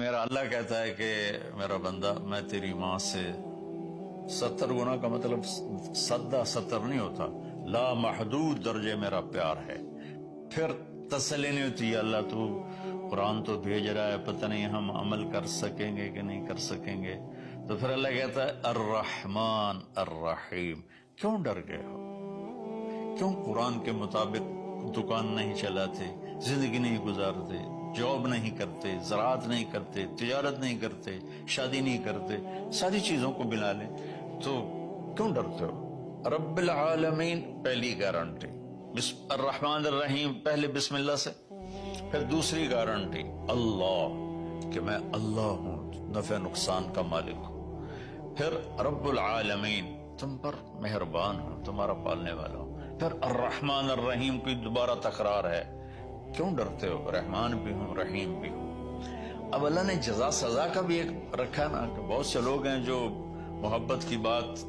میرا اللہ کہتا ہے کہ میرا بندہ میں تیری ماں سے 70 گنا کا مطلب 70 نہیں ہوتا، لا محدود درجے میرا پیار ہے. پھر تسلی نہیں ہوتی، اللہ تو قرآن تو بھیج رہا ہے، پتہ نہیں ہم عمل کر سکیں گے کہ نہیں کر سکیں گے. تو پھر اللہ کہتا ہے الرحمن الرحیم. کیوں ڈر گئے ہو؟ کیوں قرآن کے مطابق دکان نہیں چلاتے، زندگی نہیں گزارتے، جاب نہیں کرتے، زراعت نہیں کرتے، تجارت نہیں کرتے، شادی نہیں کرتے، ساری چیزوں کو ملا لیں تو کیوں ڈرتے ہو؟ رب العالمین پہلی گارنٹی، الرحمن الرحیم پہلے بسم اللہ سے. پھر دوسری گارنٹی اللہ کہ میں اللہ ہوں، نفع نقصان کا مالک ہوں. پھر رب العالمین تم پر مہربان ہوں، تمہارا پالنے والا ہوں. پھر الرحمن الرحیم کی دوبارہ تکرار ہے. کیوں ڈرتے ہو؟ رحمان بھی ہوں رحیم بھی ہوں. اب اللہ نے جزا سزا کا بھی ایک رکھا نا، کہ بہت سے لوگ ہیں جو محبت کی بات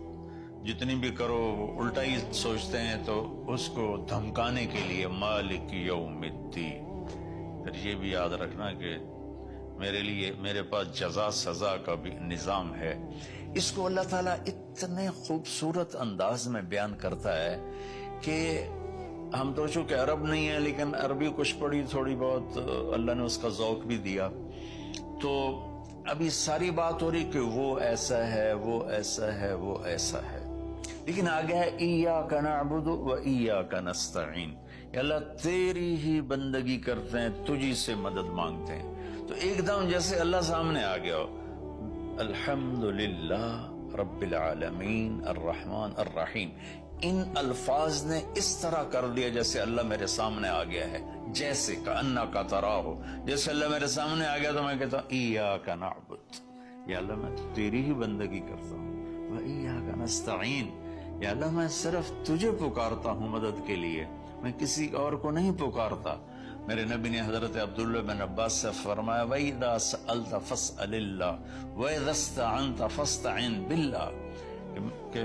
جتنی بھی کرو وہ الٹا ہی سوچتے ہیں، تو اس کو دھمکانے کے لیے مالک یوم الدین. پھر یہ بھی یاد رکھنا کہ میرے پاس جزا سزا کا بھی نظام ہے. اس کو اللہ تعالیٰ اتنے خوبصورت انداز میں بیان کرتا ہے کہ ہم تو چونکہ عرب نہیں ہیں لیکن عربی کچھ پڑھی تھوڑی بہت، اللہ نے اس کا ذوق بھی دیا. تو ابھی ساری بات ہو رہی کہ وہ ایسا ہے، وہ ایسا ہے، وہ ایسا ہے، لیکن آگے ہے ایاک نعبد و ایاک نستعین. یا اللہ تیری ہی بندگی کرتے ہیں، تجھی سے مدد مانگتے ہیں. تو ایک دم جیسے اللہ سامنے آ گیا، الحمدللہ رب العالمین الرحمن الرحیم. ان الفاظ نے اس طرح کر دیا جیسے اللہ میرے سامنے آ گیا ہے، جیسے کأنک تراہ، جیسے اللہ میرے سامنے آ گیا تو میں کہتا ہوں ایاک نعبد، یا اللہ میں تیری ہی بندگی کرتا ہوں، و ایاک نستعین، یا اللہ میں صرف تجھے پکارتا ہوں مدد کے لیے، میں کسی اور کو نہیں پکارتا. میرے نبی نے حضرت عبداللہ بن عباس سے فرمایا وَإِذَا سَأَلْتَ فَاسْأَلِ اللَّهِ وَإِذَا اسْتَعَنْتَ فَاسْتَعِنْ بِاللَّهِ، کہ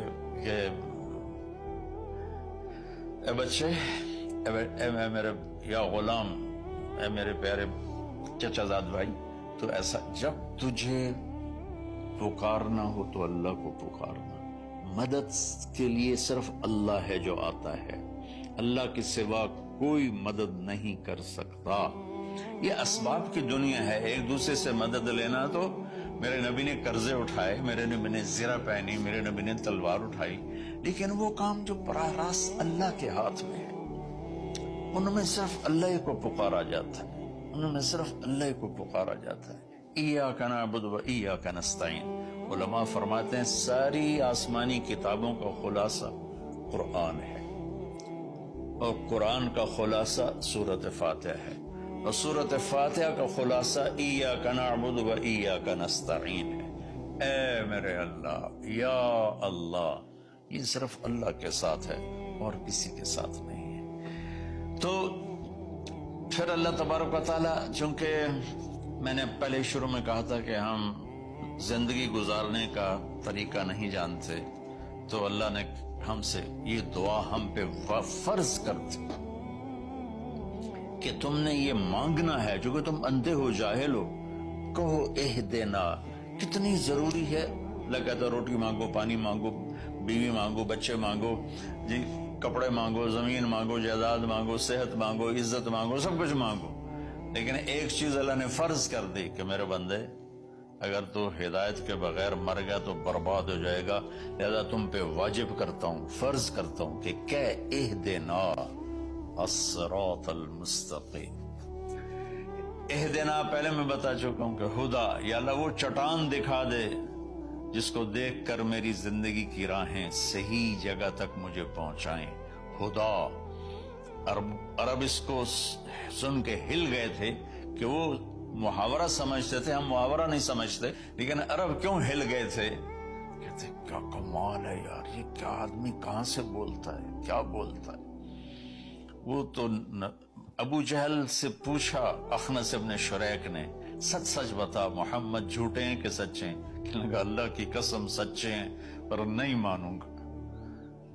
اے بچے، اے میرے یا غلام، اے میرے پیارے چچا زاد بھائی، تو ایسا جب تجھے پکارنا ہو تو اللہ کو پکارنا. مدد کے لیے صرف اللہ ہے جو آتا ہے، اللہ کے سوا کوئی مدد نہیں کر سکتا. یہ اسباب کی دنیا ہے، ایک دوسرے سے مدد لینا. تو میرے نبی نے قرضے اٹھائے، میرے نبی نے زرہ پہنی، میرے نبی نے تلوار اٹھائی، لیکن وہ کام جو براہ راست اللہ کے ہاتھ میں ہے ان میں صرف اللہ کو پکارا جاتا ہے، ان میں صرف اللہ کو پکارا جاتا ہے. ایاک نعبد و ایاک نستعین. علماء فرماتے ہیں ساری آسمانی کتابوں کا خلاصہ قرآن ہے، اور قرآن کا خلاصہ سورۃ فاتحہ ہے، اور سورۃ فاتحہ کا خلاصہ ایاک نعبد و ایاک نستعین ہے. اے میرے اللہ، یا اللہ، یہ صرف اللہ کے ساتھ ہے اور کسی کے ساتھ نہیں ہے. تو پھر اللہ تبارک و تعالیٰ، چونکہ میں نے پہلے شروع میں کہا تھا کہ ہم زندگی گزارنے کا طریقہ نہیں جانتے، تو اللہ نے ہم سے یہ دعا ہم پہ فرض کر دی کہ تم نے یہ مانگنا ہے، جو کہ تم اندھے ہو جاہل ہو. کہو اہدنا. کتنی ضروری ہے. اللہ کہتا روٹی مانگو، پانی مانگو، بیوی مانگو، بچے مانگو، جی کپڑے مانگو، زمین مانگو، جائیداد مانگو، صحت مانگو، عزت مانگو، سب کچھ مانگو. لیکن ایک چیز اللہ نے فرض کر دی کہ میرے بندے اگر تو ہدایت کے بغیر مر گیا تو برباد ہو جائے گا، لہذا تم پہ واجب کرتا ہوں، فرض کرتا ہوں کہ اہدنا الصراط المستقیم. اہدنا پہلے میں بتا چکا ہوں کہ خدا، یا اللہ وہ چٹان دکھا دے جس کو دیکھ کر میری زندگی کی راہیں صحیح جگہ تک مجھے پہنچائیں. خدا. عرب اس کو سن کے ہل گئے تھے کہ وہ محاورہ سمجھتے تھے، ہم محاورہ نہیں سمجھتے، لیکن عرب کیوں ہل گئے تھے؟ کہتے کیا کمال ہے یار، یہ کیا آدمی کہاں سے بولتا ہے، کیا بولتا ہے. وہ تو ابو جہل سے پوچھا اخنس ابن شریک نے، سچ سچ بتا محمد جھوٹے ہیں کہ سچے ہیں؟ کہنے لگا اللہ کی قسم سچے ہیں، پر نہیں مانوں گا،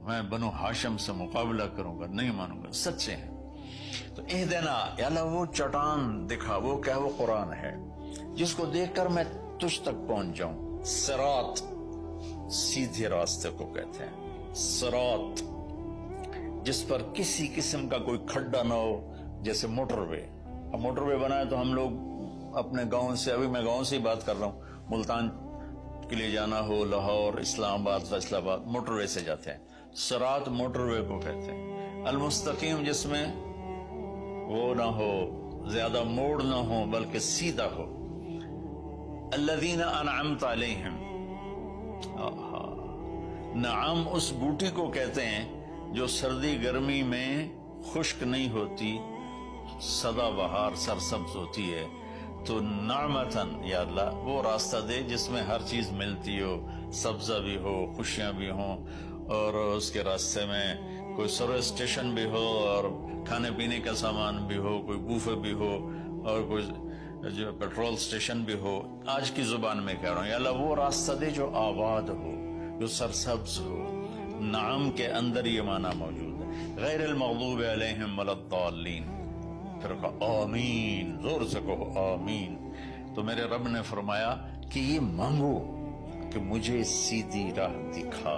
میں بنو ہاشم سے مقابلہ کروں گا، نہیں مانوں گا، سچے ہیں. تو اہدنا، یا اللہ وہ چٹان دکھا، وہ کیا؟ وہ قرآن ہے. جس کو دیکھ کر میں تجھ تک پہنچ جاؤں. صراط سیدھے راستے کو کہتے ہیں. صراط جس پر کسی قسم کا کوئی کھڈا نہ ہو, جیسے موٹر وے. اب موٹر وے بنائے تو ہم لوگ اپنے گاؤں سے, ابھی میں گاؤں سے ہی بات کر رہا ہوں, ملتان کے لیے جانا ہو, لاہور, اسلام آباد, فیصل آباد, موٹر وے سے جاتے ہیں. صراط موٹر وے کو کہتے ہیں. المستقیم جس میں وہ نہ ہو, زیادہ موڑ نہ ہو, بلکہ سیدھا ہو. الذین انعمت علیہم, نعم اس بوٹی کو کہتے ہیں جو سردی گرمی میں خشک نہیں ہوتی, سدا بہار سرسبز ہوتی ہے. تو نعمتن, یا اللہ وہ راستہ دے جس میں ہر چیز ملتی ہو, سبزہ بھی ہو, خوشیاں بھی ہوں, اور اس کے راستے میں کوئی سروس اسٹیشن بھی ہو, اور کھانے پینے کا سامان بھی ہو, کوئی بوفے بھی ہو, اور کوئی جو پیٹرول اسٹیشن بھی ہو. آج کی زبان میں کہہ رہا ہوں, یا اللہ وہ راستہ دے جو آباد ہو, جو سرسبز ہو. نعم کے اندر یہ معنی موجود ہے. غیر المغضوب علیہم ولا الضالین. پھر کہا آمین, زور سے کہو آمین. تو میرے رب نے فرمایا کہ یہ مانگو کہ مجھے سیدھی راہ دکھا.